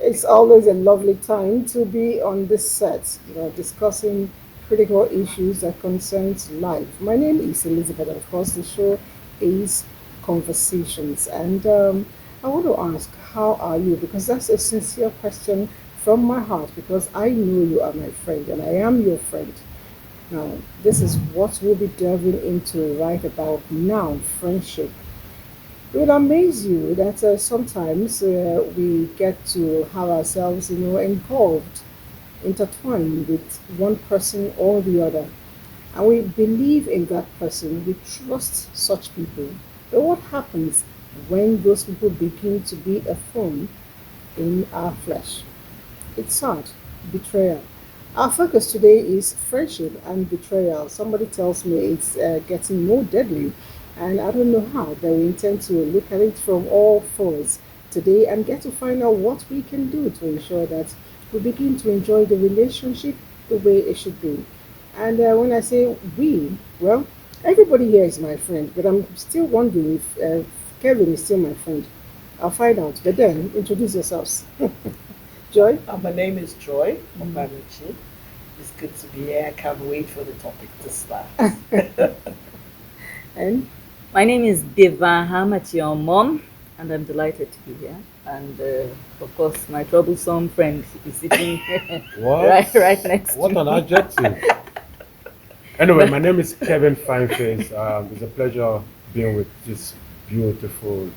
It's always a lovely time to be on this set, discussing critical issues that concerns life. My name is Elizabeth, and of course, the show is Conversations. And I want to ask, how are you? Because that's a sincere question from my heart, because I know you are my friend, and I am your friend. Now, this is what we'll be delving into right about now, friendship. It will amaze you that sometimes we get to have ourselves, engulfed, intertwined with one person or the other. And we believe in that person, we trust such people. But what happens when those people begin to be a thorn in our flesh? It's sad. Betrayal. Our focus today is friendship and betrayal. Somebody tells me it's getting more deadly, and I don't know how, but we intend to look at it from all fours today and get to find out what we can do to ensure that we begin to enjoy the relationship the way it should be. And when I say we, well, everybody here is my friend, but I'm still wondering if Kevin is still my friend. I'll find out. But then, introduce yourselves. Joy? My name is Joy Mhm. Obanuchi. It's good to be here. I can't wait for the topic to start. And My name is Deva Hamat, your mom, and I'm delighted to be here. And of course, my troublesome friend is sitting What? right next What to an me. adjective. Anyway, my name is Kevin Fineface. It's a pleasure being with this beautiful,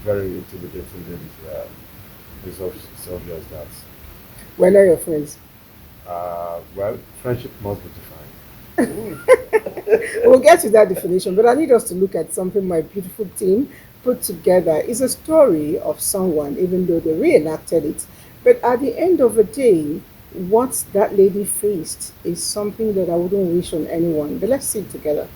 very intimidating lady. It's obvious that, when are your friends? well, friendship must be defined. Ooh. We'll get to that definition, but I need us to look at something my beautiful team put together. It's a story of someone, even though they reenacted it. But at the end of the day, what that lady faced is something that I wouldn't wish on anyone. But let's see it together.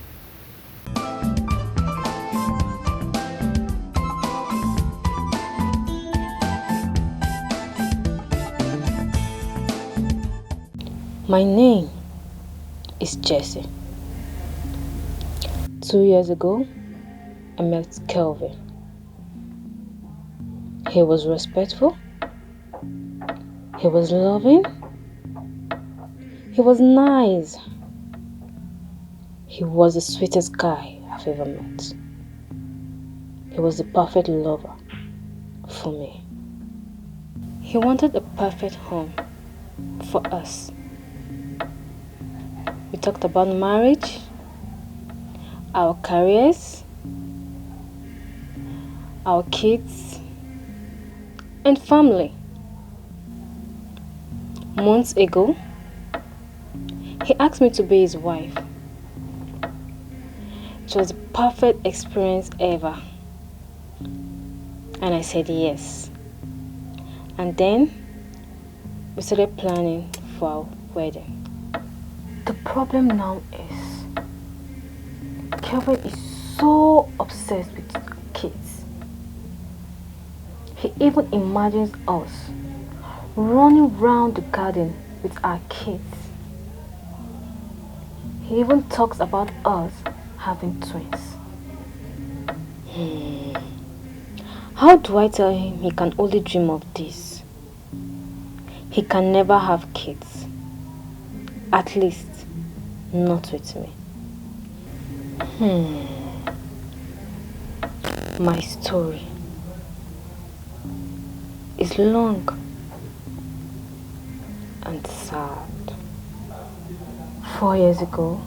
My name is Jesse. 2 years ago, I met Kelvin. He was respectful, he was loving, he was nice, he was the sweetest guy I've ever met. He was the perfect lover for me. He wanted a perfect home for us. We talked about marriage, our careers, our kids, and family. Months ago, he asked me to be his wife. It was the perfect experience ever. And I said yes. And then we started planning for our wedding. The problem now is Kelvin is so obsessed with kids. He even imagines us running round the garden with our kids. He even talks about us having twins. How do I tell him he can only dream of this? He can never have kids. At least, not with me. My story is long and sad. 4 years ago,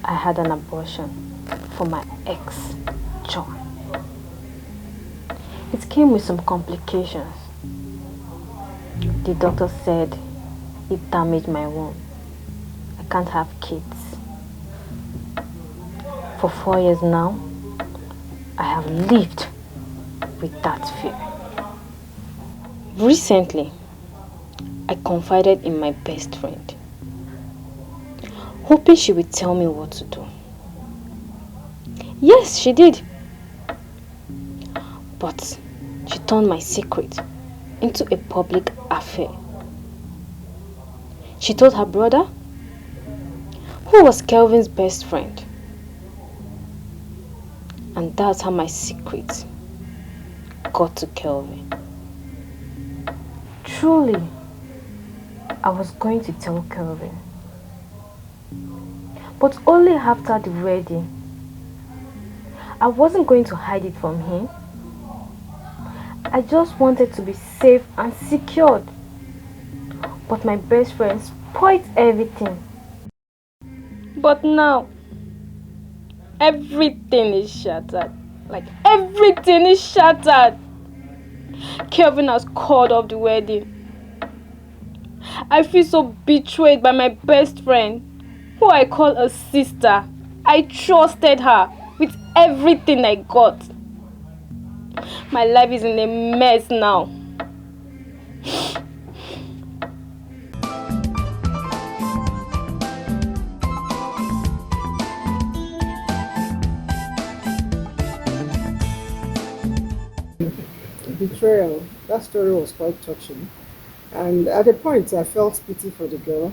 I had an abortion for my ex, John. It came with some complications. The doctor said it damaged my womb. I can't have kids. For 4 years now, I have lived with that fear. Recently, I confided in my best friend, hoping she would tell me what to do. Yes, she did. But she turned my secret into a public affair. She told her brother, who was Kelvin's best friend. And that's how my secret got to Kelvin. Truly, I was going to tell Kelvin, but only after the wedding. I wasn't going to hide it from him. I just wanted to be safe and secured. But my best friend spoiled everything. But now, everything is shattered. Like, everything is shattered. Kelvin has called off the wedding. I feel so betrayed by my best friend, who I call a sister. I trusted her with everything I got. My life is in a mess now. Betrayal. That story was quite touching. And at a point, I felt pity for the girl.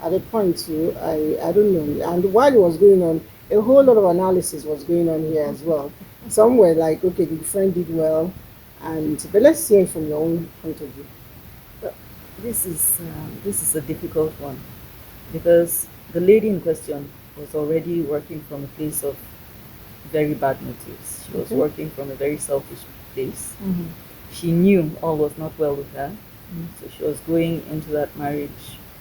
At a point, too, I don't know. And while it was going on, a whole lot of analysis was going on here as well. Some were like, okay, the friend did well, but let's hear it from your own point of view. But this is a difficult one because the lady in question was already working from a place of very bad motives. She was working from a very selfish place. Mm-hmm. She knew all was not well with her, so she was going into that marriage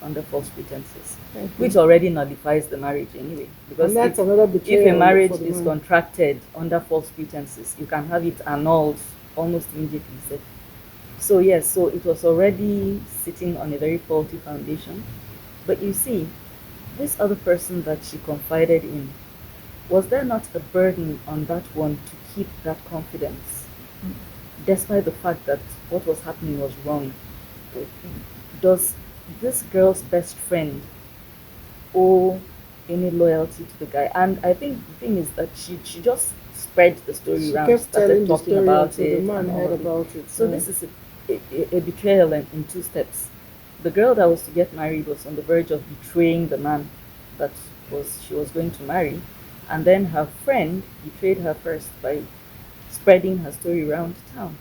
under false pretenses, which already nullifies the marriage anyway. Because And that's another if betrayal a marriage for the is man. contracted under false pretenses, you can have it annulled almost immediately. So yes, so it was already sitting on a very faulty foundation. But you see, this other person that she confided in, was there not a burden on that one to keep that confidence, despite the fact that what was happening was wrong? Does this girl's best friend owe any loyalty to the guy? And I think the thing is that she just spread the story She around, kept telling started the talking story about until it. the man and all heard of it. about it. So this is a betrayal in two steps. The girl that was to get married was on the verge of betraying the man that she was going to marry, and then her friend betrayed her first by spreading her story around town.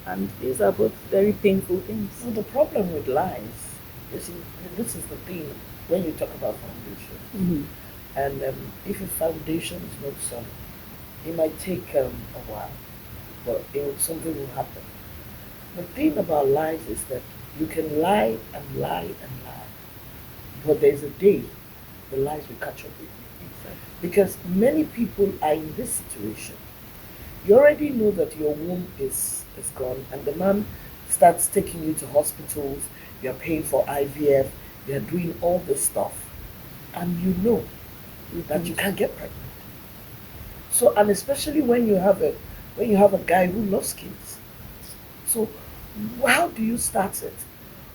And these are both very painful things. So the problem with lies, you see, this is the thing when you talk about foundation. Mm-hmm. And if your foundation is not solid, it might take a while, but something will happen. The thing about lies is that you can lie and lie and lie, but there's a day the lies will catch up with you. Exactly. Because many people are in this situation. You already know that your womb is gone, and the man starts taking you to hospitals, you're paying for IVF, you're doing all this stuff, and you know that you can't get pregnant. So, and especially when you have a guy who loves kids. So how do you start it?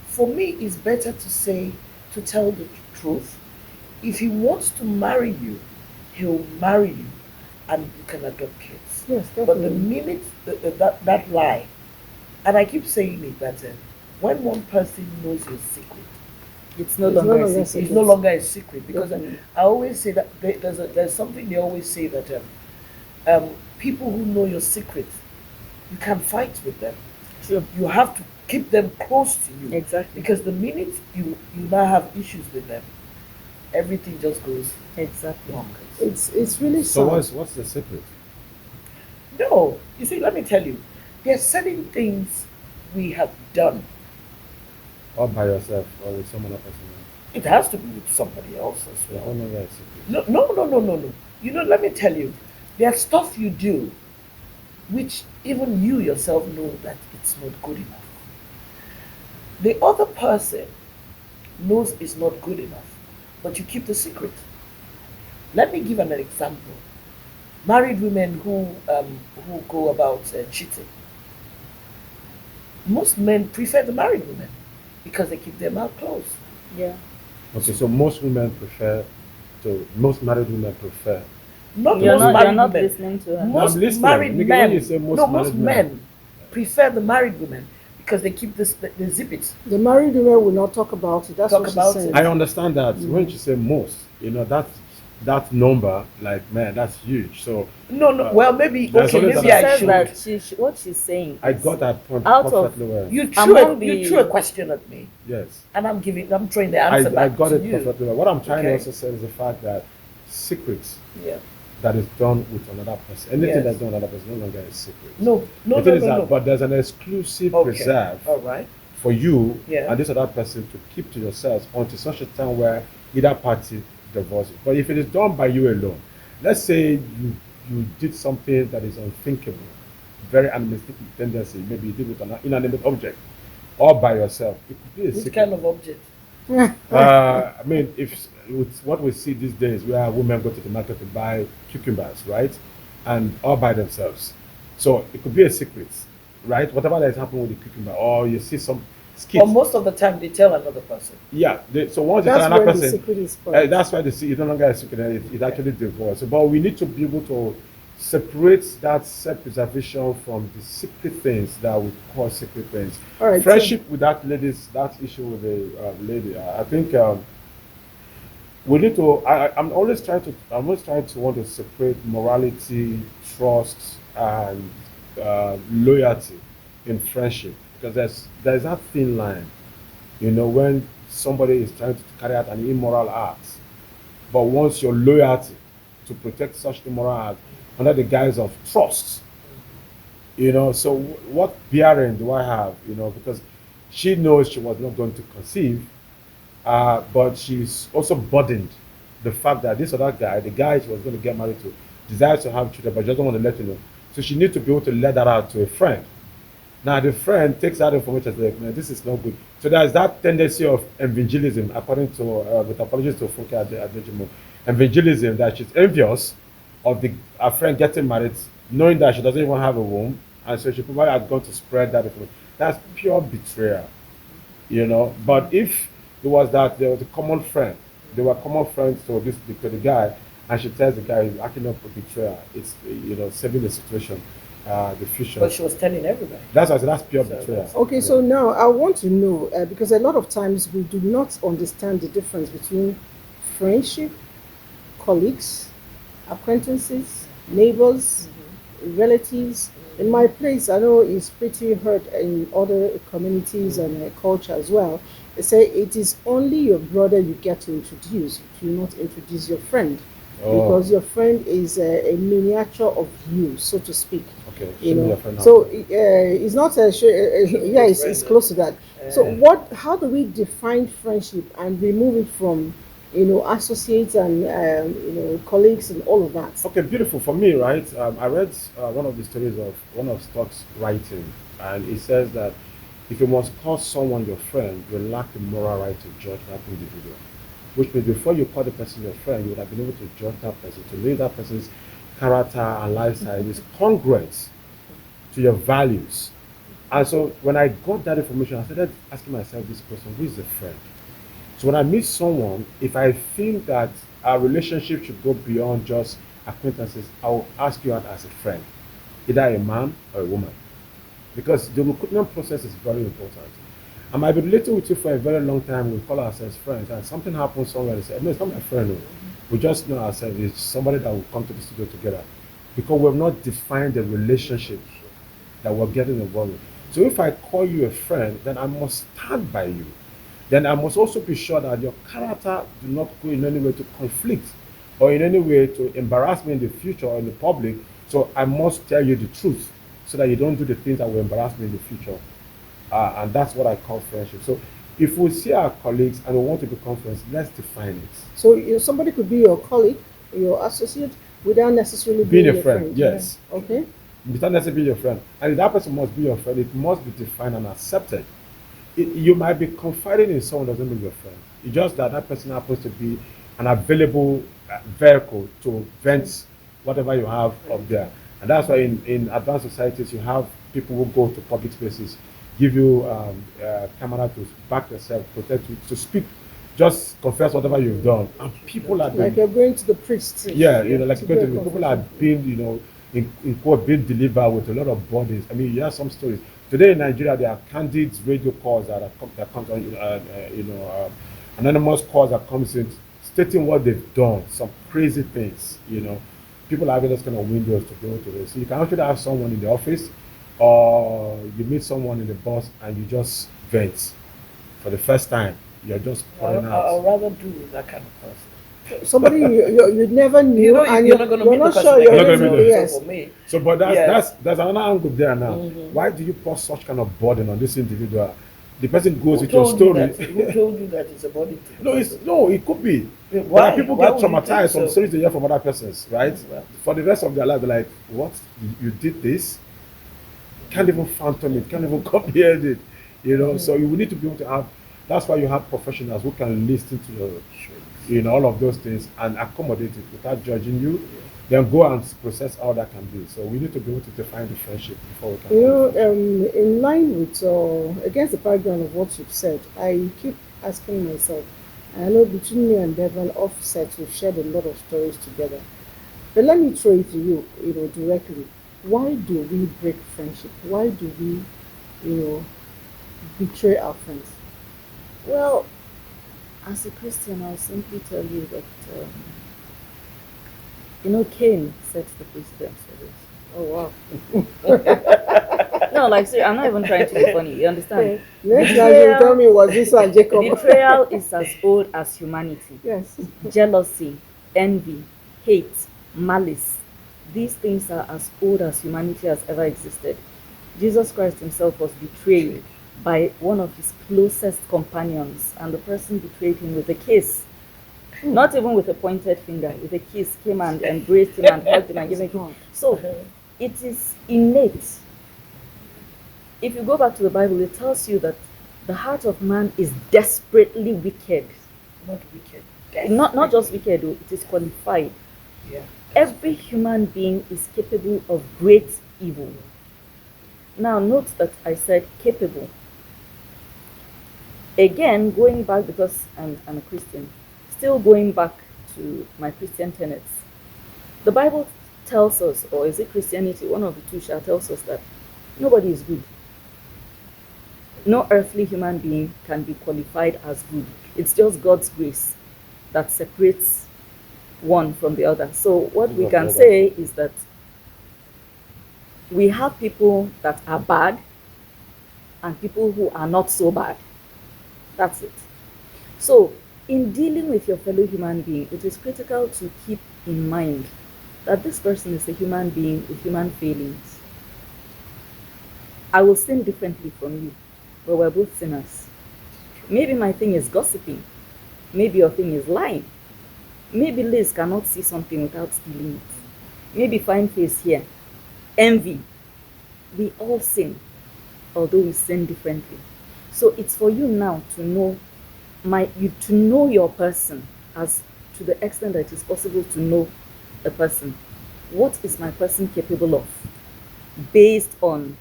For me, it's better to tell the truth. If he wants to marry you, he'll marry you, and you can adopt kids. Yes, But the definitely. minute that lie, and I keep saying it, that when one person knows your secret, It's no It's longer no a longer secret. it's no longer a secret. Because Definitely. I always say that there's something they always say that people who know your secret, you can fight with them. True. You have to keep them close to you. Exactly. Because the minute you now have issues with them, everything just goes Exactly. bonkers. It's really So sad. what's the secret? No, you see, let me tell you, there are certain things we have done. All by yourself or with someone else? It has to be with somebody else as There's well. no longer a secret. No. You know, let me tell you, there's stuff you do which even you yourself know that it's not good enough. The other person knows it's not good enough, but you keep the secret. Let me give an example. Married women who go about cheating. Most men prefer the married women because they keep their mouth closed. Yeah. Okay, so most married women prefer. Not You're most not married women. listening to her. Most I'm listening. married Nigga, men. when you say most no, married most men. men prefer the married women because they keep they zip it. The married women will not talk about it. That's Talk what she's about saying. it. I understand that. When you say most, that's that number, like, man, that's huge. So No, no. Well, maybe there's okay. always Maybe She I says that should. what she's saying I is got that point out of perfectly well. You among you the threw a question at me, Yes. and I'm throwing the answer I back got to it you. perfectly well. What I'm trying to Okay. also say is the fact that secrets Yeah. that is done with another person, anything Yes. that's done with another person, no longer is secret. No, no, The no, thing is no, that, no. but there's an exclusive Okay. reserve All right. for you Yeah. and this other person to keep to yourselves until such a time where either party divorces. But if it is done by you alone, let's say you did something that is unthinkable, very animalistic tendency, maybe you did with an inanimate object, all by yourself, it could be a Which secret. kind of object? I mean, if with what we see these days, where women go to the market to buy cucumbers, right, and all by themselves, so it could be a secret, right? Whatever that is happening with the cucumber, or you see some skit. Or most of the time, they tell another person. Yeah, so once you tell That's another when the person, secret is spoiled. that's why they see it's no longer a secret, it actually divorced. But we need to be able to separate that self-preservation from the secret things that we call secret things. All right, so- Friendship with that that issue with the lady, I think we need to. I'm always trying to want to separate morality, trust, and loyalty in friendship because there's that thin line, when somebody is trying to carry out an immoral act, but wants your loyalty to protect such immoral act under the guise of trust. So what bearing do I have? Because she knows she was not going to conceive, but she's also burdened the fact that this other guy, the guy she was going to get married to, desires to have children, but she doesn't want to let you know. So she needs to be able to let that out to a friend. Now the friend takes that information and says, like, man, this is not good. So there's that tendency of evangelism, according to, with apologies to Funke Adejimo, evangelism, that she's envious of her friend getting married, knowing that she doesn't even have a womb, and so she probably had gone to spread that information. That's pure betrayal. But if it was that there was a common friend, they were common friends to the guy, and she tells the guy he's acting up for betrayal. It's saving the situation, the future. But she was telling everybody. That's why I said that's pure So betrayal. Okay, so now I want to know because a lot of times we do not understand the difference between friendship, colleagues, acquaintances, neighbors, relatives. In my place, I know it's pretty heard in other communities and culture as well. They say it is only your brother you get to introduce. You do not introduce your friend Oh. because your friend is a miniature of you, so to speak. Okay. You Show me know, your friend now. so it's not yeah, it's close to that. So how do we define friendship and remove it from associates and colleagues and all of that? Okay, beautiful. For me, right? I read one of the stories of one of Stock's writing, and it says that if you must call someone your friend, you lack the moral right to judge that individual. Which means before you call the person your friend, you would have been able to judge that person, to know that person's character and lifestyle is congruent to your values. And so when I got that information, I started asking myself this question: who is a friend? So when I meet someone, if I think that our relationship should go beyond just acquaintances, I will ask you out as a friend, either a man or a woman. Because the recruitment process is very important. I might be relating with you for a very long time, we call ourselves friends, and something happens somewhere, and say, no, it's not my friend. No. We just know ourselves, it's somebody that will come to the studio together. Because we have not defined the relationship that we're getting involved with. So if I call you a friend, then I must stand by you. Then I must also be sure that your character do not go in any way to conflict or in any way to embarrass me in the future or in the public. So I must tell you the truth so that you don't do the things that will embarrass me in the future. And that's what I call friendship. So if we see our colleagues and we want to become friends, let's define it. So somebody could be your colleague, your associate, without necessarily Being a your friend, yes. Okay. Without necessarily being your friend. And if that person must be your friend, it must be defined and accepted. You might be confiding in someone doesn't mean your friend. It's just that that person happens to be an available vehicle to vent whatever you have up there. And that's why in advanced societies, you have people who go to public spaces, give you camera to back yourself, protect you, to speak, just confess whatever you've done. And people are Like you're going to the priest. yeah, like to going do to a people are confession. being, in quote, being delivered with a lot of bodies. I mean, you have some stories. Today in Nigeria, there are candid radio calls that come on, anonymous calls that comes in stating what they've done, some crazy things, people are having those kind of windows to go to this. So you can actually have someone in the office, or you meet someone in the bus and you just vent for the first time. You're just pouring I'll out. rather do with that kind of person. Somebody you never knew, You know, and you're not going to you're meet the not person sure again. you're You're not going gonna to. meet So Yes. for me, So, but that's yes. that's another angle there now. Mhm. Why do you pour such kind of burden on this individual? The person goes Who with your told you story. that? Who told you that it's a body thing? No, it could be. Why? There are people Why get would you think traumatized from so? stories they hear from other persons, right? Well, For the rest of their life, they're like, "What? You did this? Can't even fathom it. Can't even comprehend it." So you will need to be able to have. That's why you have professionals who can listen to your, all of those things and accommodate it without judging you. Then go and process how that can be. So we need to be able to define the friendship before we can. In line with against the background of what you've said, I keep asking myself. I know between me and Devon offset, we've shared a lot of stories together. But let me throw it to you, directly. Why do we break friendship? Why do we, betray our friends? Well, as a Christian, I'll simply tell you that, Cain set the precedence for this. Oh wow. No, like, seriously, I'm not even trying to be funny. You understand? Next time you tell me was this and Jacob. Betrayal is as old as humanity. Yes. Jealousy, envy, hate, malice. These things are as old as humanity has ever existed. Jesus Christ himself was betrayed by one of his closest companions, and the person betrayed him with a kiss. Not even with a pointed finger, with a kiss, came and embraced him and hugged him and gave him a kiss. So it is innate. If you go back to the Bible, it tells you that the heart of man is desperately wicked. Not wicked. Not just wicked, it is qualified. Yeah. Every human being is capable of great evil. Now note that I said capable. Again, going back, because I'm a Christian, still going back to my Christian tenets. The Bible tells us, or is it Christianity, one of the two shall tells us that nobody is good. No earthly human being can be qualified as good. It's just God's grace that separates one from the other. So what we can say is that we have people that are bad and people who are not so bad. That's it. So in dealing with your fellow human being, it is critical to keep in mind that this person is a human being with human failings. I will sin differently from you, but we're both sinners. Maybe my thing is gossiping. Maybe your thing is lying. Maybe Liz cannot see something without stealing it. Maybe fine face here. Envy. We all sin, although we sin differently. So it's for you now to know to know your person, as to the extent that it is possible to know a person. What is my person capable of? Based on,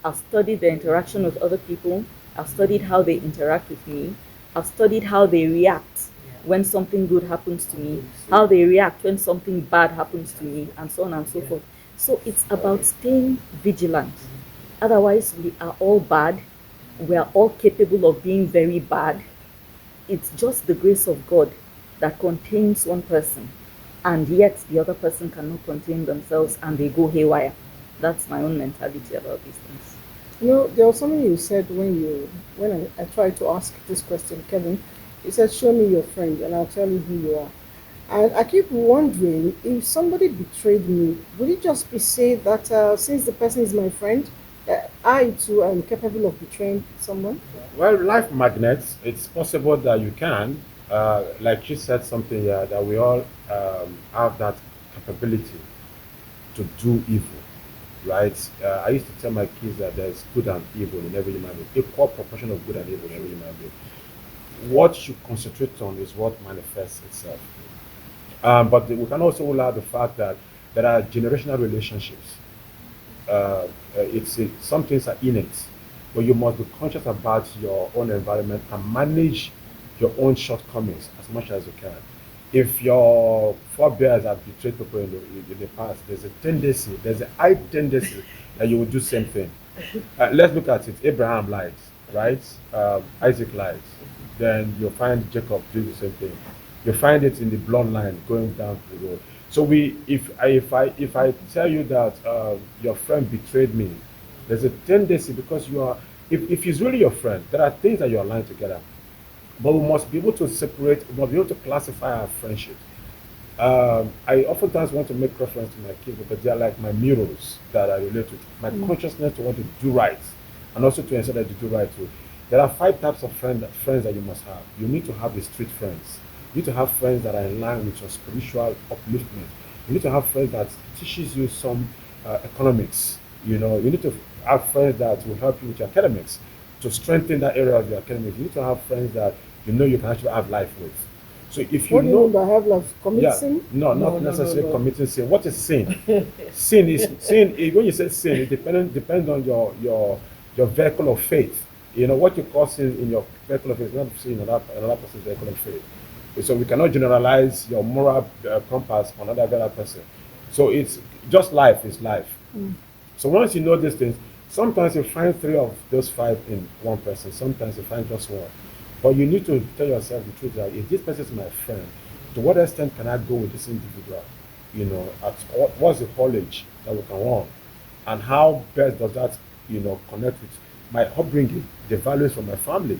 I've studied the interaction with other people, I've studied how they interact with me, I've studied how they react when something good happens to me, how they react when something bad happens to me, and so on and so forth. So it's about staying vigilant. Otherwise, we are all bad. We are all capable of being very bad. It's just the grace of God that contains one person, and yet the other person cannot contain themselves and they go haywire. That's my own mentality about these things. There was something you said when I tried to ask this question, Kevin. You said, "Show me your friend, and I'll tell you who you are." And I keep wondering, if somebody betrayed me, would it just be said that since the person is my friend, I too am capable of betraying someone? Well, life magnets, it's possible that you can. Like you said something here, that we all have that capability to do evil, right? I used to tell my kids that there's good and evil in every human being, equal proportion of good and evil in every human being. What you concentrate on is what manifests itself. But we can also rule out the fact that there are generational relationships. Some things are innate, but you must be conscious about your own environment and manage your own shortcomings as much as you can. If your forebears have betrayed people in the past, there's a high tendency that you will do the same thing. Let's look at it. Abraham lied, right? Isaac lied. Then you'll find Jacob doing the same thing. You find it in the bloodline going down the road. So if I tell you that your friend betrayed me, there's a tendency because you are if he's really your friend, there are things that you align together. But we must be able to separate, we must be able to classify our friendship. I oftentimes want to make reference to my kids because they are like my mirrors that I relate with. My consciousness to want to do right and also to ensure that you do right too. There are five types of friends that you must have. You need to have the street friends. You need to have friends that are in line with your spiritual upliftment. You need to have friends that teaches you some economics. You need to have friends that will help you with your academics to strengthen that area of your academics. You need to have friends that you can actually have life with. So if you What do you mean know, by have love? Commit yeah, sin? no, No, not no, no, necessarily no. committing sin. What is sin? When you say sin, it depends on your vehicle of faith. What you call sin in your vehicle of faith is not sin in another person's vehicle of faith. So we cannot generalize your moral compass on another person. So it's just life is life. So once you know these things, sometimes you find three of those five in one person. Sometimes you find just one. But you need to tell yourself the truth that if this person is my friend, to what extent can I go with this individual? What's the college that we can run? And how best does that, connect with my upbringing, the values from my family?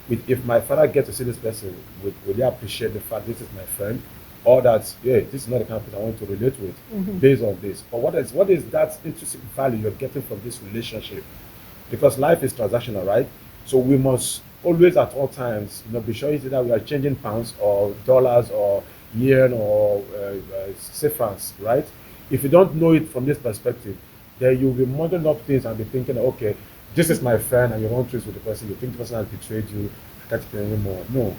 If my father gets to see this person, would they appreciate the fact this is my friend? Or that, yeah, this is not the kind of person I want to relate with based on this. But what is that intrinsic value you're getting from this relationship? Because life is transactional, right? So we must always at all times, be sure it's either we are changing pounds or dollars or yen or say francs, right? If you don't know it from this perspective, then you'll be muddling up things and be thinking, okay, this is my friend, and you run truth with the person. You think the person has betrayed you. I can't take it anymore. No,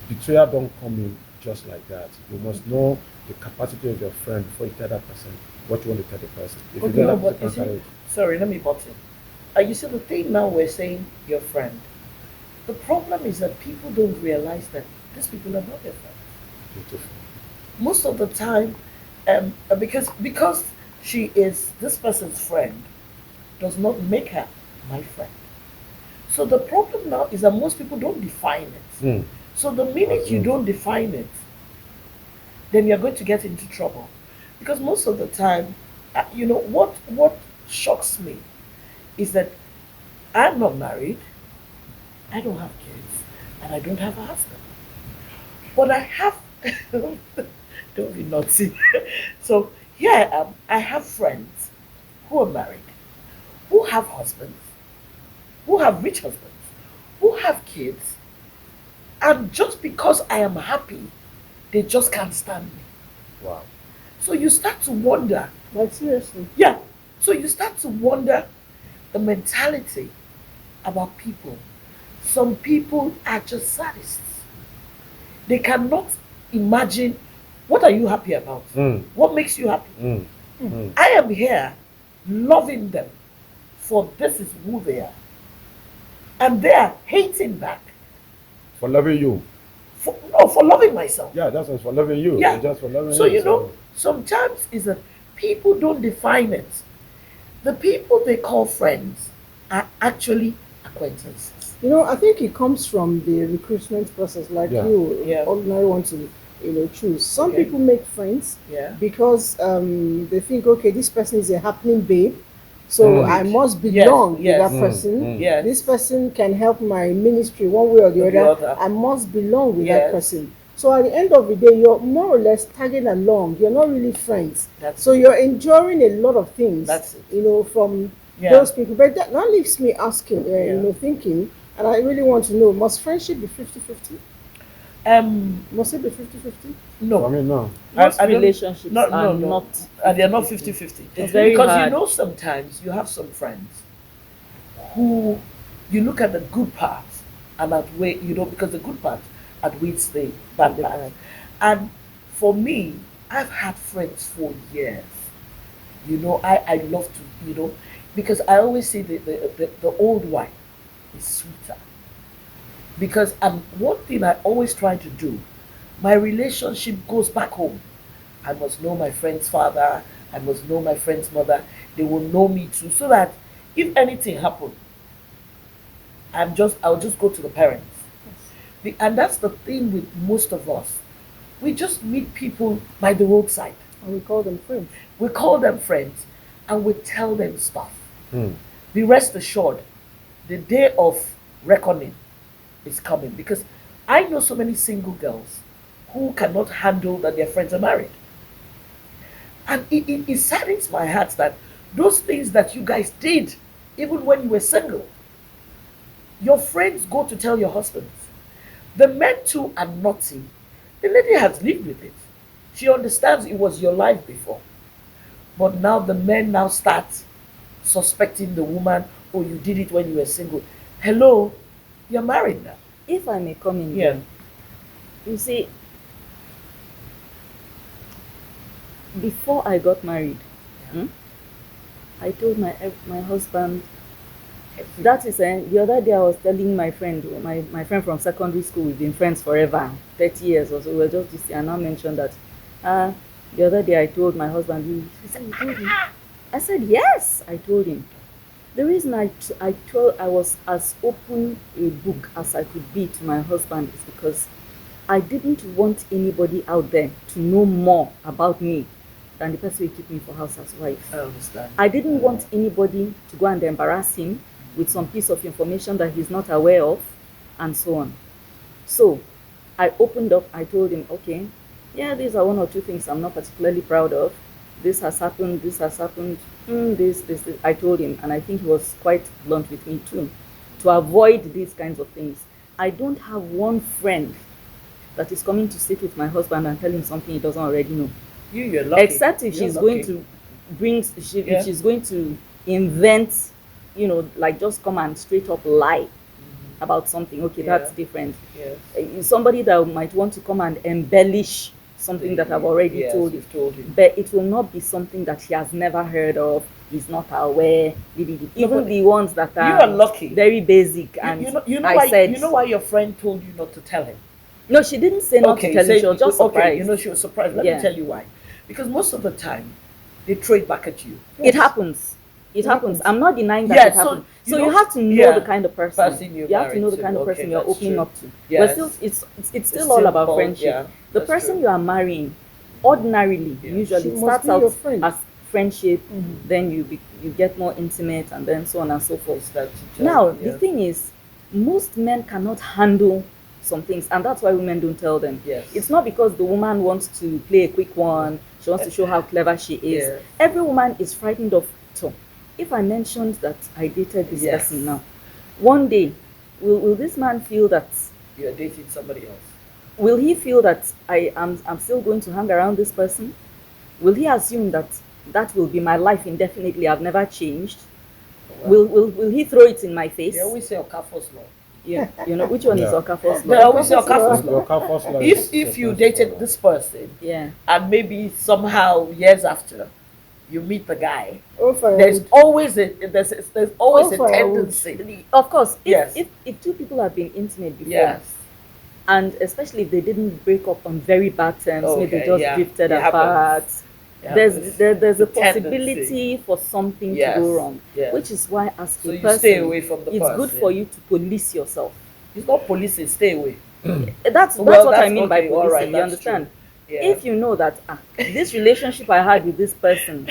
betrayal don't come in just like that. You must know the capacity of your friend before you tell that person what you want to tell the person. If you Okay, don't no, have but to you carry see, it. sorry, let me butt in. You see, the thing now we're saying your friend. The problem is that people don't realize that these people are not your friends. Beautiful. Most of the time, because she is this person's friend, does not make her my friend. So the problem now is that most people don't define it. Hmm. So the minute you Assume. don't define it, then you're going to get into trouble. Because most of the time, what shocks me is that I'm not married, I don't have kids, and I don't have a husband. But I have, don't be naughty. So here I am, I have friends who are married, who have husbands, who have rich husbands, who have kids, and just because I am happy, they just can't stand me. Wow. So you start to wonder, Like seriously. yeah, so you start to wonder the mentality about people. Some people are just sadists. They cannot imagine what are you happy about? Mm. What makes you happy? Mm. Mm. I am here loving them for this is who they are. And they are hating back For loving you. for loving myself. Yeah, that's what's for loving you. Yeah. It's just for loving So you. sometimes is that people don't define it. The people they call friends are actually acquaintances. I think it comes from the recruitment process, like Yeah. you Yeah. ordinarily want to, choose. Some Okay. people make friends Yeah. because they think, okay, this person is a happening babe, so I must belong with Yes. that Mm, person. mm. Yes. This person can help my ministry one way or the Or the other. other. I must belong with that Yes. person. So at the end of the day, you're more or less tagging along. You're not really friends. That's So you're enjoying a lot of things, That's it. from Yeah. those people. But that leaves me asking, Yeah. thinking, and I really want to know, must friendship be 50-50? Must it be 50-50? No. I mean, no. Most I don't- relationships no, are no, no. not. They're not 50-50. It's very because hard. sometimes you have some friends who you look at the good parts and outweigh, because the good part outweighs the bad part. And for me, I've had friends for years. I love to, because I always say the old wine is sweeter. Because one thing I always try to do, my relationship goes back home. I must know my friend's father, I must know my friend's mother, they will know me too, so that if anything happens, I'll just go to the parents. And that's the thing with most of us. We just meet people by the roadside. And we call them friends. We call them friends and we tell them stuff. Hmm. Be rest assured, the day of reckoning is coming because I know so many single girls who cannot handle that their friends are married. And it saddens my heart that those things that you guys did, even when you were single, your friends go to tell your husbands. The men too are naughty. The lady has lived with it. She understands it was your life before. But now the men now start suspecting the woman, oh, you did it when you were single. Hello, you're married now. If I may come in Yeah. there, you see, before I got married, Yeah. I told my husband. That is, the other day I was telling my friend, my friend from secondary school, we've been friends forever, 30 years or so. We were just this year, and I mentioned that. The other day I told my husband, he said, you told him? I said, yes, I told him. The reason I was as open a book as I could be to my husband is because I didn't want anybody out there to know more about me than the person who took me for house as wife. I understand. I didn't want anybody to go and embarrass him with some piece of information that he's not aware of, and so on. So I opened up, I told him, okay, yeah, these are one or two things I'm not particularly proud of. This has happened, this. I told him, and I think he was quite blunt with me too, to avoid these kinds of things. I don't have one friend that is coming to sit with my husband and tell him something he doesn't already know. You're lucky. Except if You're she's lucky. going to if she's going to invent, like just come and straight up lie about something. Okay, Yeah. that's different. Yes. Somebody that might want to come and embellish something that I've already Yes, told you. you've told him. But it will not be something that he has never heard of, he's not aware. Even but the ones that you are lucky. very basic. And You know I why? said, You know why your friend told you not to tell him? no, she didn't say not to tell him. She was just surprised. Okay, you know she was surprised. Let Yeah. me tell you why. Because most of the time, they throw it back at you. It happens. It happens. I'm not denying that Yeah, it so happens. you So you don't- have to know yeah, the kind of person. person you're You have to know married the to. kind of Okay, person you're that's opening true. up to. Yes. But still, it's still all about called- friendship. yeah, The that's person true. you are marrying, ordinarily, Yeah. usually She it must starts be your out friend. as friendship, Mhm. then you get more intimate, and then so on and so forth. It's that you Now, just- yeah. the thing is, most men cannot handle some things, and that's why women don't tell them. Yes. It's not because the woman wants to play a quick one, she wants to show how clever she is. Yes. Every woman is frightened of. So, if I mentioned that I dated this Yes. person now, one day, will this man feel that? You're dating somebody else. Will he feel that I'm still going to hang around this person? Will he assume that that will be my life indefinitely? I've never changed. Will he throw it in my face? They always say Okafor's law. Yeah, which one is Yeah. Okafor's They law? always say Okafor's Your law. car first line If is if you supposed dated to- this person Yeah. and maybe somehow years after you meet the guy, Oh, fire. there's always there's always Oh, a firewood. tendency. Of course, Yes. if two people have been intimate before, Yes. and especially if they didn't break up on very bad terms, maybe Okay, they just yeah. drifted It apart. Yeah, There's it's there's a the tendency. possibility for something Yes, to go wrong, yes. which is why as So a you person, stay away from the it's good person. for you to police yourself. It's not policing, stay away. That's Well, what I that's mean by okay, all policing. right, You that's understand? true. Yeah. If you know that this relationship I had with this person,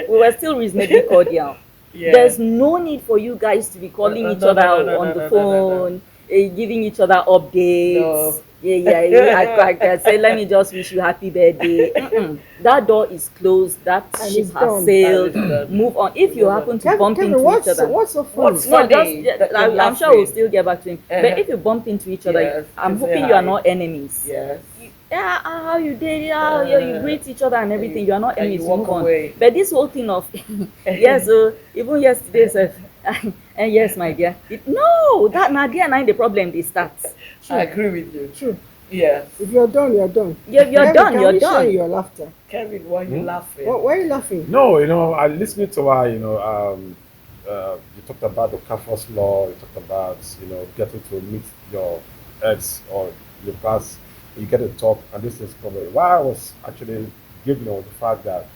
we were still reasonably cordial. Yeah. There's no need for you guys to be calling each No, other no, on no, the no, no, phone, giving each other updates. No. Yeah. I say, let me just wish you happy birthday. That door is closed. That And ship it's has done. sailed. And it's done. Move on. If you Move on. happen to Kevin, bump Kevin, into each other, what's so funny? What's no, funny just that you're I'm sure we'll laughing. still get back to him. But Uh-huh. if you bump into each other, Yes, I'm you say hoping you are hi. not enemies. Yes. Yeah, how you did, yeah, you greet each other and everything. You are not and enemies. you You walk move on. away. But this whole thing of yes, even yesterday, sir, and yes, my dear. No, that Nadia and I the problem they start. I agree with you. True. Yes. If you're done, you're done. You're Kevin, done. can You're we share done. your laughter? Kevin, why are you laughing? Why are you laughing? No, I listening to her, you talked about the Campus law, you talked about, getting to meet your ex or your past, you get to talk, and this is probably why I was actually giving the fact that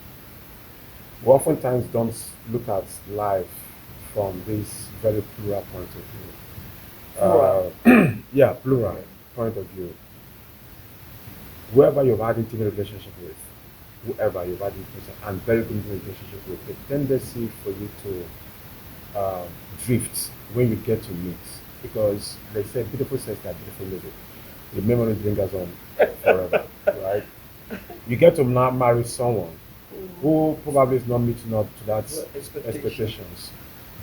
we oftentimes don't look at life from this very plural point of view. Plural. Yeah, plural point of view. whoever you've had intimate relationship with, whoever you've had intimate and very good intimate relationship with, the tendency for you to drift when you get to meet, because they say beautiful sex like beautiful living. The memories lingers on forever, right? You get to now marry someone who probably is not meeting up to that expectations,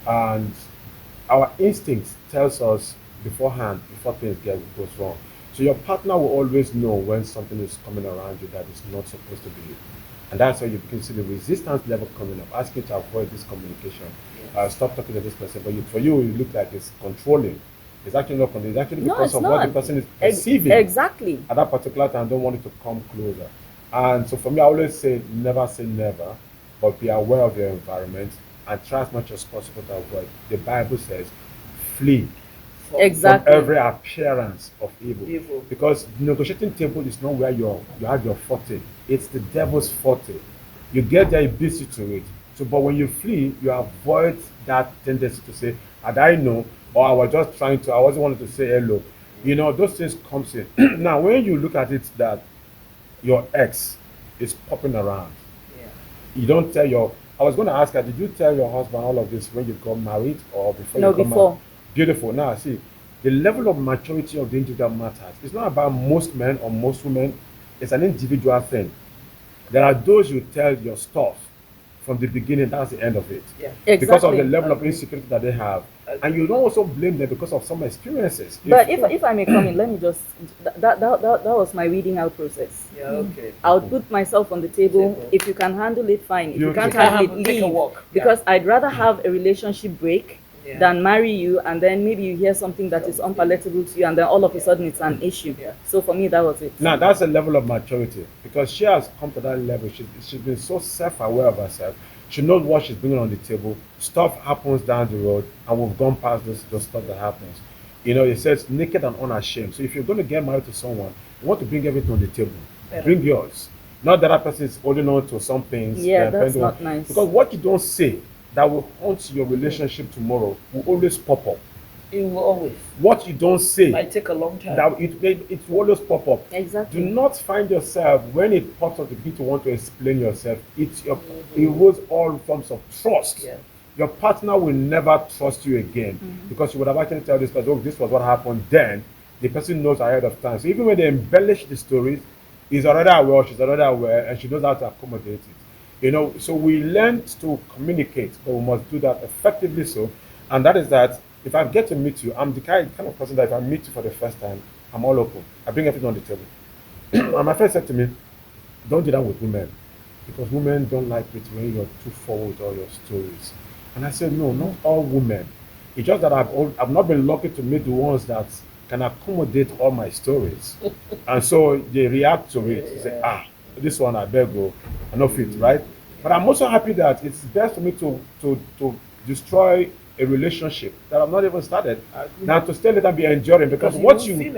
and our instincts tells us beforehand before things goes wrong. So your partner will always know when something is coming around you that is not supposed to be. And that's why you can see the resistance level coming up, asking to avoid this communication. Stop talking to this person. But for you, it looks like it's controlling. It's actually not controlling. It's actually No, because it's of not. what the person is perceiving Exactly. at that particular time. Don't want it to come closer. And so for me, I always say never, but be aware of your environment and try as much as possible to avoid. The Bible says, flee Exactly. from every appearance of evil. Because the negotiating table is not where you have your forte. It's the devil's forte. You get there, he beats you to it. So, but when you flee, you avoid that tendency to say, had I know, or I wasn't wanting to say hello. You know, those things comes in. Now, when you look at it that your ex is popping around, you don't tell I was going to ask her, did you tell your husband all of this when you got married or before No, you got before. married? Beautiful. Now, see, the level of maturity of the individual matters. It's not about most men or most women. It's an individual thing. There are those you tell your stuff from the beginning, that's the end of it. Exactly. Because of the level of insecurity that they have. And you don't also blame them because of some experiences. But if I may come in, let me just, that was my weeding out process. Okay. I would put myself on the table. If you can handle it, fine. If you can't handle it, take a leave. walk. Because I'd rather have a relationship break than marry you, and then maybe you hear something that is unpalatable to you, and then all of a sudden it's an issue. So for me, that was it. Now, that's a level of maturity, because she has come to that level. She's been so self-aware of herself. She knows what she's bringing on the table. Stuff happens down the road, and we've gone past those stuff that happens. You know, it says naked and unashamed. So if you're going to get married to someone, you want to bring everything on the table. Bring yours. Not that person is holding on to some things. That's not nice. Because what you don't say that will haunt your relationship tomorrow will always pop up. It will always. What you don't say, It might take a long time. that it will always pop up. Exactly. Do not find yourself, when it pops up, the bit to want to explain yourself, it erodes all forms of trust. Your partner will never trust you again, because you would have actually tell this person, oh, this was what happened then. The person knows ahead of time. So even when they embellish the stories, he's already aware, she's already aware, and she knows how to accommodate it. You know, so we learned to communicate, but we must do that effectively. So, and that is that if I get to meet you, I'm the kind of person that if I meet you for the first time, I'm all open. I bring everything on the table. And my friend said to me, don't do that with women, because women don't like it when you're too forward with all your stories. And I said, no, not all women. It's just that I've not been lucky to meet the ones that can accommodate all my stories. And so they react to it. They say, this one I beg go, I know fit, right? But I'm also happy that it's best for me to destroy a relationship that I've not even started, than to stay later and be enduring, because what you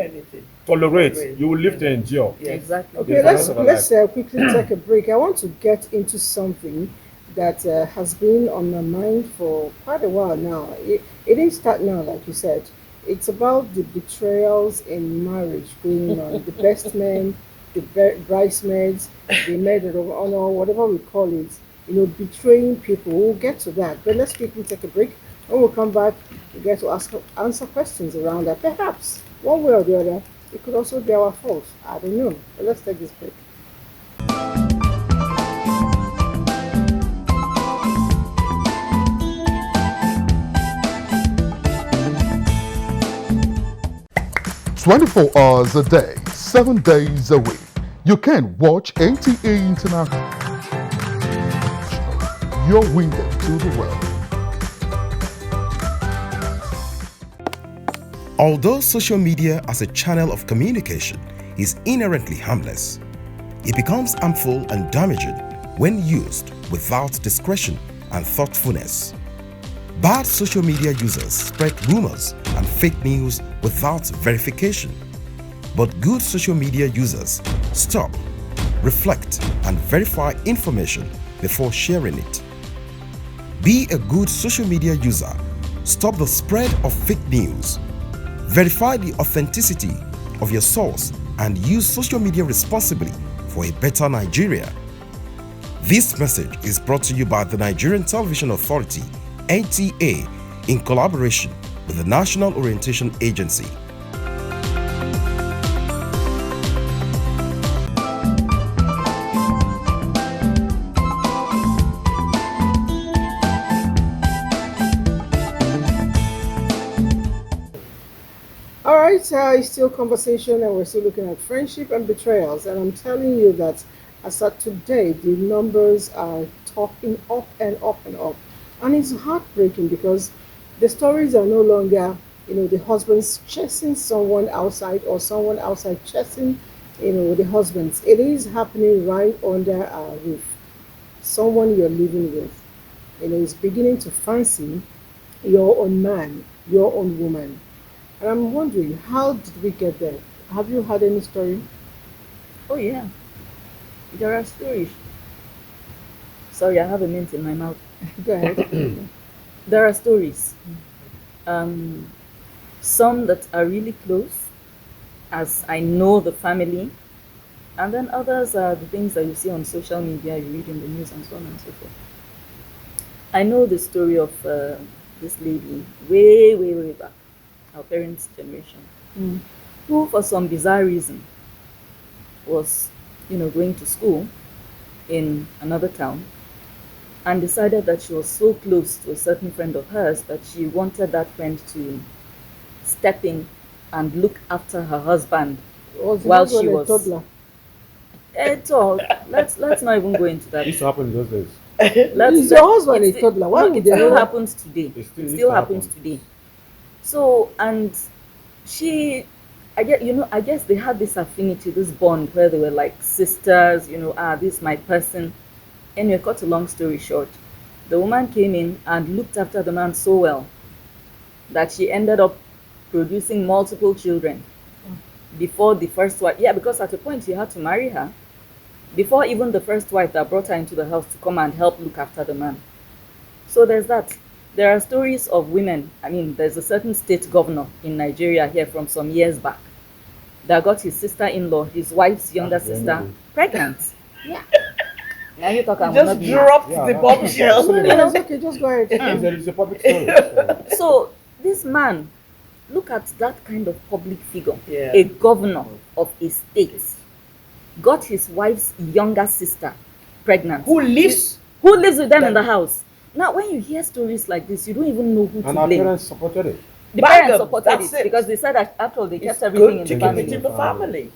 tolerate, you will live to endure. Exactly. Okay, let's quickly take a break. I want to get into something that has been on my mind for quite a while now. It didn't start now, like you said. It's about the betrayals in marriage going on. The best men, the bridesmaids, the maid of honor, whatever we call it, you know, betraying people. We'll get to that. But let's quickly take a break. When we come back, we get to answer questions around that. Perhaps, one way or the other, it could also be our fault. I don't know. But let's take this break. "24 hours a day, 7 days a week. You can watch NTA International, your window to the world." Although social media as a channel of communication is inherently harmless, it becomes harmful and damaging when used without discretion and thoughtfulness. Bad social media users spread rumors and fake news without verification. But good social media users stop, reflect, and verify information before sharing it. Be a good social media user. Stop the spread of fake news. Verify the authenticity of your source and use social media responsibly for a better Nigeria. This message is brought to you by the Nigerian Television Authority, NTA, in collaboration with the National Orientation Agency. All right, it's still conversation, and we're still looking at friendship and betrayals. And I'm telling you that as of today, the numbers are talking up and up and up, and it's heartbreaking because the stories are no longer, the husbands chasing someone outside or someone outside chasing, the husbands. It is happening right under our roof. Someone you're living with, is beginning to fancy your own man, your own woman. And I'm wondering, how did we get there? Have you had any story? Oh yeah, there are stories. Sorry, I have a mint in my mouth. Go ahead. There are stories. Um, some that are really close, as I know the family, and then others are the things that you see on social media, you read in the news, and so on and so forth. I know the story of this lady way, way, way back, our parents' generation, Mm. who, for some bizarre reason, was, going to school in another town, and decided that she was so close to a certain friend of hers that she wanted that friend to step in and look after her husband Was the while husband she a was. toddler? It's all. Let's not even go into that. It used to happen in those days. Is your husband a toddler? Why No, would it they still ever- happens today. It still It used still to happens happen. today. So, and she, I guess they had this affinity, this bond where they were like sisters. This is my person. Anyway, cut a long story short, the woman came in and looked after the man so well that she ended up producing multiple children before the first wife. Yeah, because at a point he had to marry her before even the first wife that brought her into the house to come and help look after the man. So there's that. There are stories of women. I mean, there's a certain state governor in Nigeria here from some years back that got his sister-in-law, his wife's younger That's very sister, nice. pregnant. Yeah. Now you talk, I'm Just not being- dropped Yeah, the yeah. bombshell. No, no, it's okay, just go ahead. It's a public story. So. So this man, look at that kind of public figure, Yeah. a governor of a state, got his wife's younger sister pregnant, Who lives? who lives with them in the house. Now, when you hear stories like this, you don't even know who And to our blame. parents supported it. The Bang parents them, supported that's it it. because they said that after all, they It's kept everything good in to the keep family. it in the family.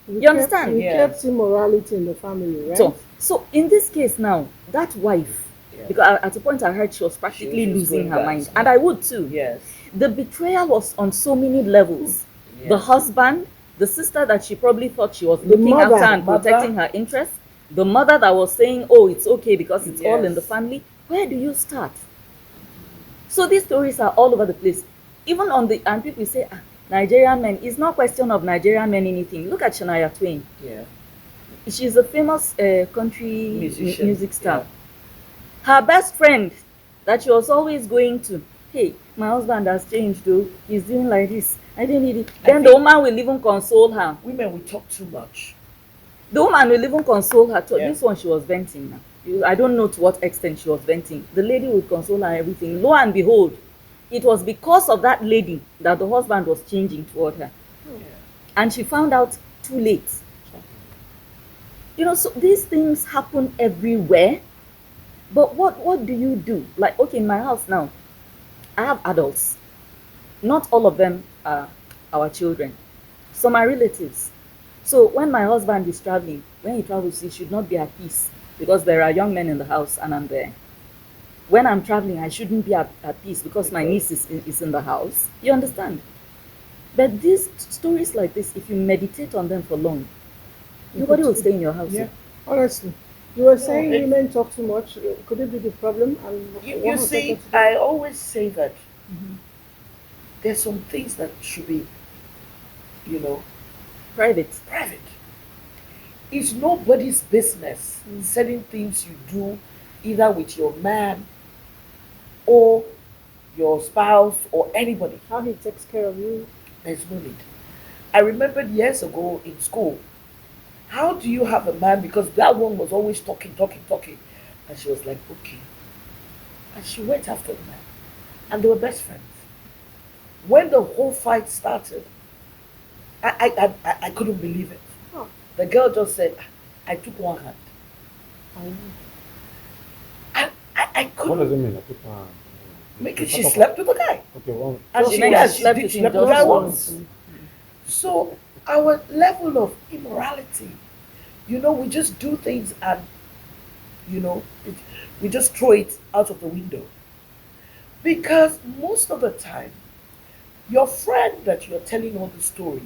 We You understand? We Yeah. kept immorality in the family, right? So in this case now, that wife, Yeah. because at a point I heard she was practically She was losing going her back. mind, and I would too. Yes. The betrayal was on so many levels. Yes. The husband, the sister that she probably thought she was The looking mother. after and Mother. protecting her interests, the mother that was saying, oh, it's okay because it's all in the Yes. family. Where do you start? So these stories are all over the place. Even on the, and people say, Nigerian men, it's not question of Nigerian men anything. Look at Shania Twain. Yeah. She's a famous country Musician, music star. Her best friend that she was always going to, hey, my husband has changed though. He's doing like this. I didn't need it. Then the woman will even console her. Women will talk too much. The woman will even console her. Yeah. This one she was venting now. I don't know to what extent she was venting. The lady would console her everything. Lo and behold, it was because of that lady that the husband was changing toward her. Yeah. And she found out too late. So these things happen everywhere. But what do you do? Like, okay, in my house now, I have adults. Not all of them are our children. Some are relatives. So when my husband is traveling, when he travels, he should not be at peace because there are young men in the house and I'm there. When I'm traveling, I shouldn't be at peace because my niece is in the house. You understand? But these stories like this, if you meditate on them for long, nobody will stay in your house. Yeah. Honestly. You were saying it- women talk too much. Could it be the problem? And You what has see, that got to do- I always say that there's some things that should be, Private. private. It's nobody's business certain things you do either with your man or your spouse or anybody. how he takes care of you. There's no need. I remembered years ago in school, how do you have a man? Because that one was always talking, talking, talking. And she was like, okay. And she went after the man. And they were best friends. When the whole fight started, I couldn't believe it. Oh, The girl just said, I took one hand. I know. I What does it couldn't mean? I took one. make it. She slept with the guy. Okay, one. And She she, meant yes, she she slept did with she him slept with the just guy once. once. So our level of immorality, we just do things and we just throw it out of the window. Because most of the time, your friend that you're telling all the stories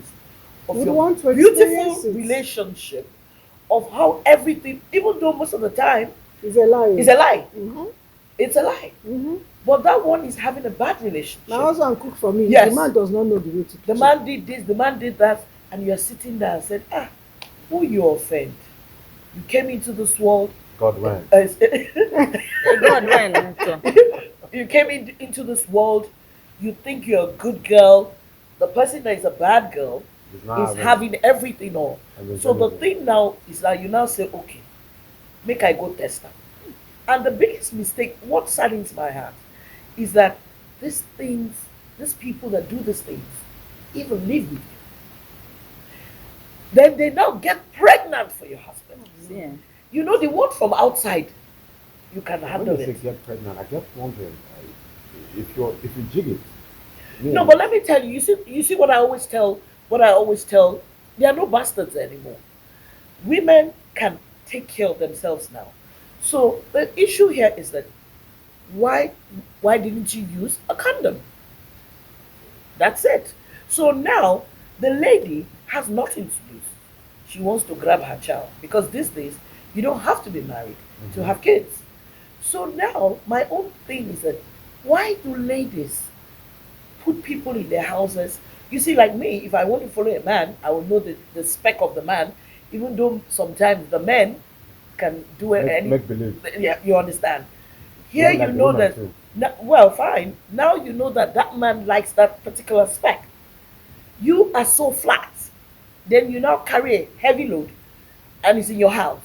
of Would your want to beautiful experience it. relationship, of how everything, even though most of the time It's a lie. is a lie. Mm-hmm. It's a lie. Mm-hmm. But that one is having a bad relationship. My husband cook for me. Yes. The man does not know the way to The kitchen. man did this, the man did that, and you're sitting there and said, who you offend? You came into this world. God when. God when. So, You came into this world, you think you're a good girl. The person that is a bad girl It's not is having everything on. And So the everything. thing now is that you now say, okay, make I go test her. And the biggest mistake, what saddens my heart, is that these things, these people that do these things, even live with you. Then they now get pregnant for your husband. yeah. The one from outside, you can When handle you say it. get pregnant, I get wondering if you jig it. No, but let me tell you, you see what I always tell, there are no bastards anymore. Women can take care of themselves now. So the issue here is that why why didn't you use a condom? That's it. So now the lady has nothing to lose. She wants to grab her child because these days you don't have to be married to have kids. So now my own thing is that why do ladies put people in their houses? You see, like me, if I want to follow a man, I will know the spec of the man, even though sometimes the men can do Make believe. yeah, you understand. Here Like you the know woman that. too. Well, fine. Now you know that that man likes that particular spec. You are so flat. Then you now carry a heavy load, and it's in your house.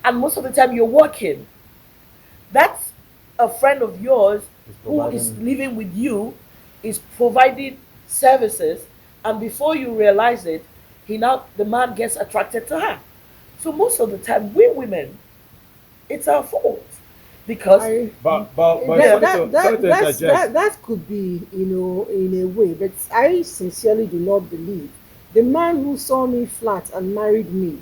And most of the time you're working. That's a friend of yours It's who is providing- living with you, is providing services, and before you realize it, the man gets attracted to her. So most of the time, we women, it's our fault because But sorry to interject. That could be, in a way, but I sincerely do not believe the man who saw me flat and married me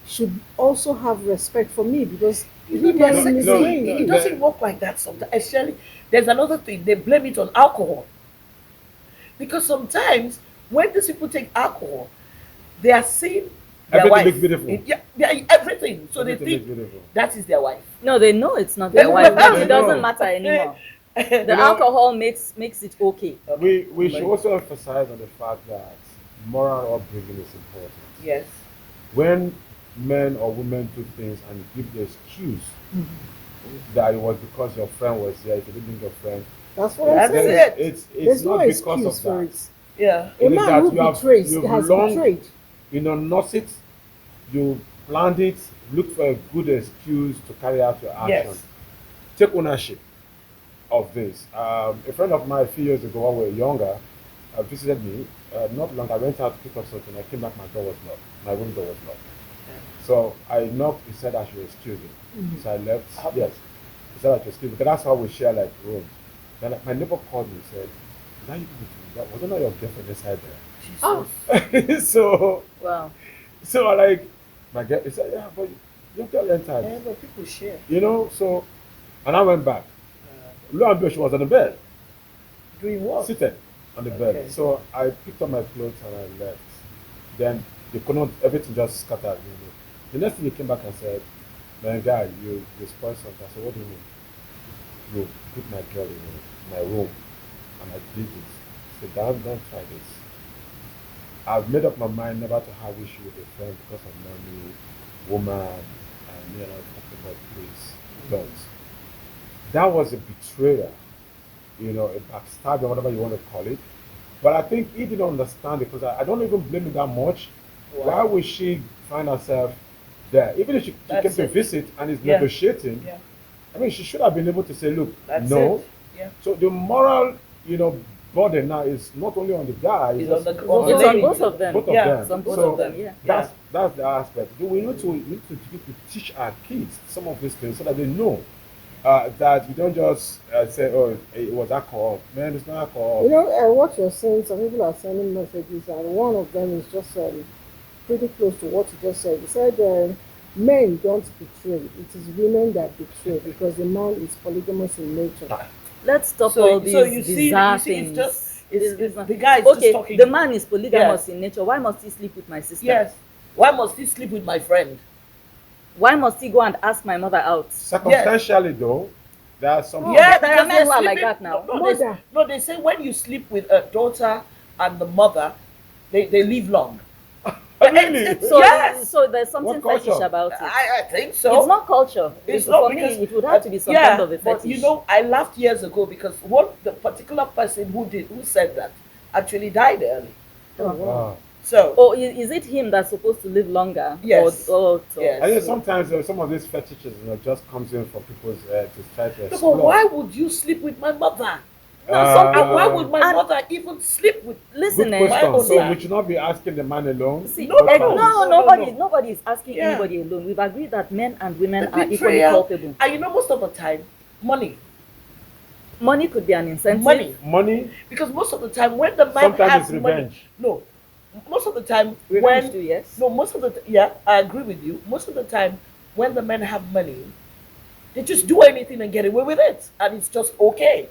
should also have respect for me because he you know, didn't see, miss no, me. it doesn't work like that sometimes. Actually, there's another thing. They blame it on alcohol. Because sometimes when these people take alcohol, they are seeing their Everything wife. looks beautiful. Everything. So Everything they looks think beautiful. that is their wife. No, they know it's not their wife. They It doesn't know. matter anymore. The know- alcohol makes it okay. We should also emphasize on the fact that moral upbringing is important. Yes. When men or women do things and give the excuse that it was because your friend was there, if you didn't bring your friend, That's what I'm That's saying. it. it's There's no not because excuse of for that. it. Yeah. A It is man that who you have- betrays you've has long- betrayed. Nurse it, you planned it, look for a good excuse to carry out your action. Yes. Take ownership of this. A friend of mine a few years ago, when we were younger, visited me. Not long, I went out to pick up something. I came back, my door was locked. My room door was locked. So I knocked. He said I should excuse him. So I left. Yes. He said I should excuse him. Because that's how we share like rooms. Then my neighbor called me and said, "Is that you people doing that? Was it not your girlfriend inside there?" Jesus. so Wow. so I like my girl. He said, "Yeah, but your girl entered." Yeah, but people share. So, and I went back. Lo and behold, she was on the bed, Doing what? seated on the Okay. bed. So I picked up my clothes and I left. Then they could not, everything just scattered. The next thing he came back and said, "Man, guy, you spoiled something." I said, "What do you mean?" "You put my girl in my room and I did this." He said, don't try this. I've made up my mind never to have issue with a friend because of money, woman, and talking about please, don't. That was a betrayal, a backstabbing, whatever you want to call it. But I think he didn't understand it because I don't even blame him that much. Why would she find herself there? Even if she came That's to it. visit and is Yeah. negotiating, Yeah. I mean, she should have been able to say, look, That's no. it. Yeah. So the moral, burden now is not only on the guy, It's it's on the- also on the It's on lady. both of them. both of Yeah, them. It's on both So of them, yeah. that's the aspect. We need to teach our kids some of these things so that they know that you don't just say, oh, it was alcohol. Man, it's not alcohol. What you're saying, some people are sending messages, and one of them is just pretty close to what you just said. He said, men don't betray. It is women that betray because the man is polygamous in nature. Let's stop So- all these so you see- bizarre you see, it's things. just- it's- This- the guy is just okay, talking- the man is polygamous in nature. Why must he sleep with my sister? Yes. Why must he sleep with my friend? Why must he go and ask my mother out? Circumstantially, though, there are some. Yeah, there are because men they're who are like sleeping- that now. No, they say when you sleep with a daughter and the mother, they live long. Really? So, Yes. so there's something What fetish culture? about it. I think so. It's not culture. It's For not me, because it would have to be some kind of a But fetish. I laughed years ago because the particular person who said that actually died early. Ah. So Or is it him that's supposed to live longer? Yes. Or Yes. I think sometimes some of these fetishes, just comes in for people's to try to no, explore. but why would you sleep with my mother? Uh, And why would my and- mother even sleep with? Listen, Good question. own So life. we should not be asking the man alone. See, No, eh, no, no, no. nobody is asking Yeah. anybody alone. We've agreed that men and women The are equally betrayal. culpable. And most of the time, money, Money could be an incentive. Money, because most of the time when the man sometimes has it's money, revenge. no, most of the time Revenge too, yes. no, most of the yeah, I agree with you. Most of the time when the men have money, they just do anything and get away with it, and it's just okay.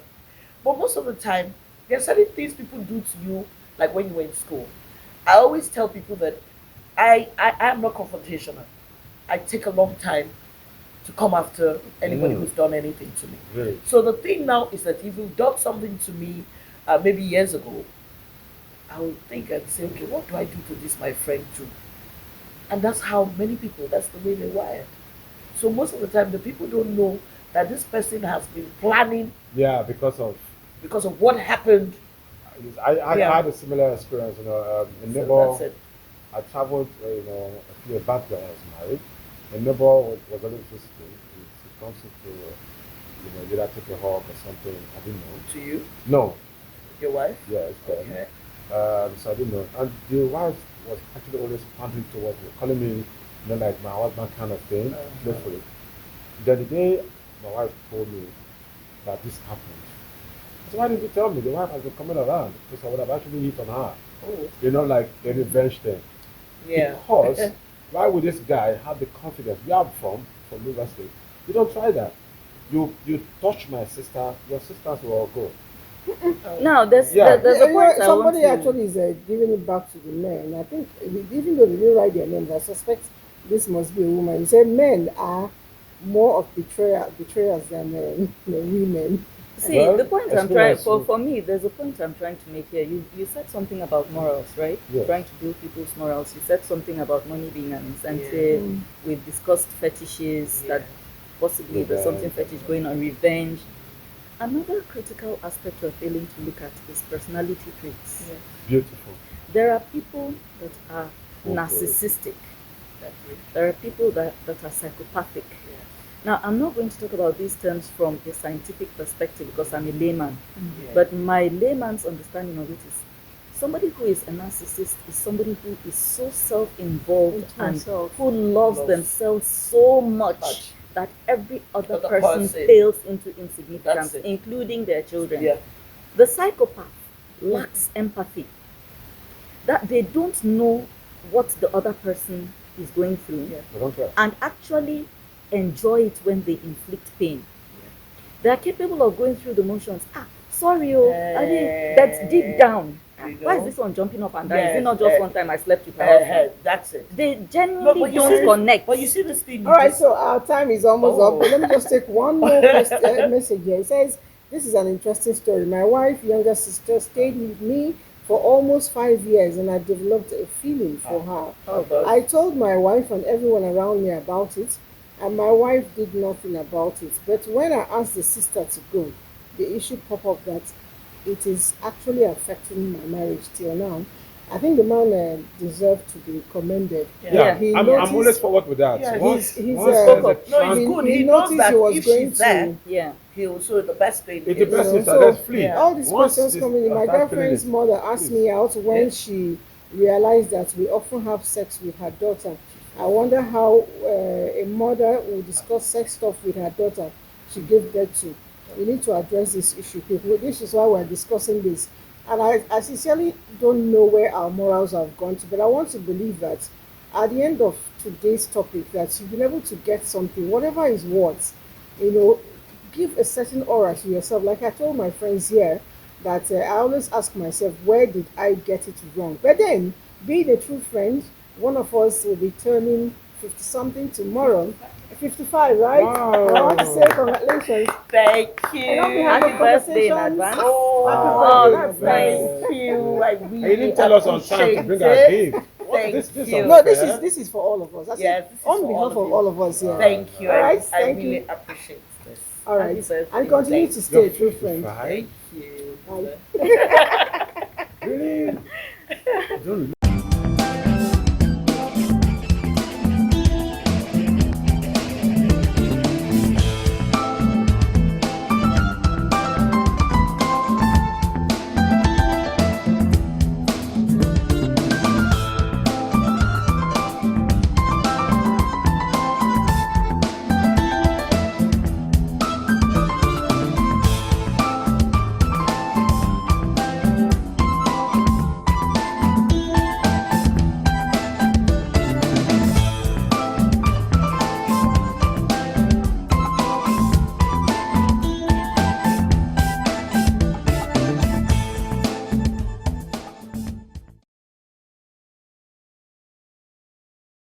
But most of the time, there are certain things people do to you, like when you were in school. I always tell people that I am not confrontational. I take a long time to come after anybody who's done anything to me. Really? So the thing now is that if you've done something to me maybe years ago, I will think and say, okay, what do I do to this my friend too? And that's how many people, that's the way they're wired. So most of the time, the people don't know that this person has been planning Yeah, because of what happened. I Yeah. had a similar experience. A So neighbor. that's it. I traveled, a few back when I was married. A neighbor was always visiting. He comes to, either take a hug or something. I didn't know. To you, No, your wife. yes, then. Okay. So I didn't know. And the wife was actually always pandering towards me, calling me, like my husband kind of thing, playfully. Then the day my wife told me that this happened, so why didn't you tell me? The wife has been coming around because I would have actually hit on her. Oh. Like a revenge thing. Yeah. Because why would this guy have the confidence? We are from River State. You don't try that. You touch my sister, your sisters will all go. Now, there's Yeah. there's a point I want Somebody to. actually is giving it back to the men. I think even though they didn't write their names, I suspect this must be a woman. He said men are more of betrayers than women. See, Well, the point I'm trying experience for me, there's a point I'm trying to make here. You said something about morals, right? Yes. Trying to build people's morals. You said something about money being an incentive. We've discussed fetishes that possibly there's something fetish going on, revenge. Another critical aspect we're failing to look at is personality traits. Beautiful. There are people that are Okay. narcissistic. There are people that are psychopathic. Now, I'm not going to talk about these terms from a scientific perspective because I'm a layman. But my layman's understanding of it is somebody who is a narcissist is somebody who is so self-involved Into and himself. who loves themselves so much that every other Other person person. pales into insignificance, That's it. including their children. Yeah. The psychopath lacks empathy. That they don't know what the other person is going through I don't care. and actually enjoy it when they inflict pain. They are capable of going through the motions. Sorry, that's deep down. Why is this one jumping up and down? Is it not just one time I slept with her husband? That's it. They No, genuinely but you don't see- connect. But you see this thing. All right, so our time is almost Oh. up. But let me just take one more message here. It says, this is an interesting story. My wife, younger sister, stayed with me for almost 5 years and I developed a feeling for her. I told my wife and everyone around me about it, and my wife did nothing about it. But when I asked the sister to go, the issue popped up that it is actually affecting my marriage till now. I think the man deserved to be commended. Yeah, He I'm noticed, always forward with that. Yeah, he's Once uh, there's a no, it's trans, good. he He knows noticed he that was if going she's there, to, Yeah. he also the best thing it's the is, best know, sister. so Let's flee. Yeah. all these Once questions this coming in. My start feeling girlfriend's it, mother asked please. me out when Yeah. she realized that we often have sex with her daughter. I wonder how a mother will discuss sex stuff with her daughter she gave birth to. We need to address this issue, people. This is why we're discussing this. And I sincerely don't know where our morals have gone to, but I want to believe that at the end of today's topic, that you've been able to get something, whatever is what, you know, give a certain aura to yourself. Like I told my friends here, that I always ask myself, where did I get it wrong? But then, being a true friend, one of us will be turning 50 something tomorrow. 55, right? And I want to say Wow. congratulations. Thank And I'll be you. having Happy birthday in conversations. advance. Oh, Happy birthday, that's thank you. I And you really didn't tell us on time to appreciate bring our it. gift. What? Thank This you. No, this unfair. is this is for all of us. I Yes, said this is on for behalf of you. all of us here. Thank you. All right, I thank really you. appreciate this. All Happy right, birthday. and continue Thank to stay a You're true friend. 55? Thank you. Bye. Really? Don't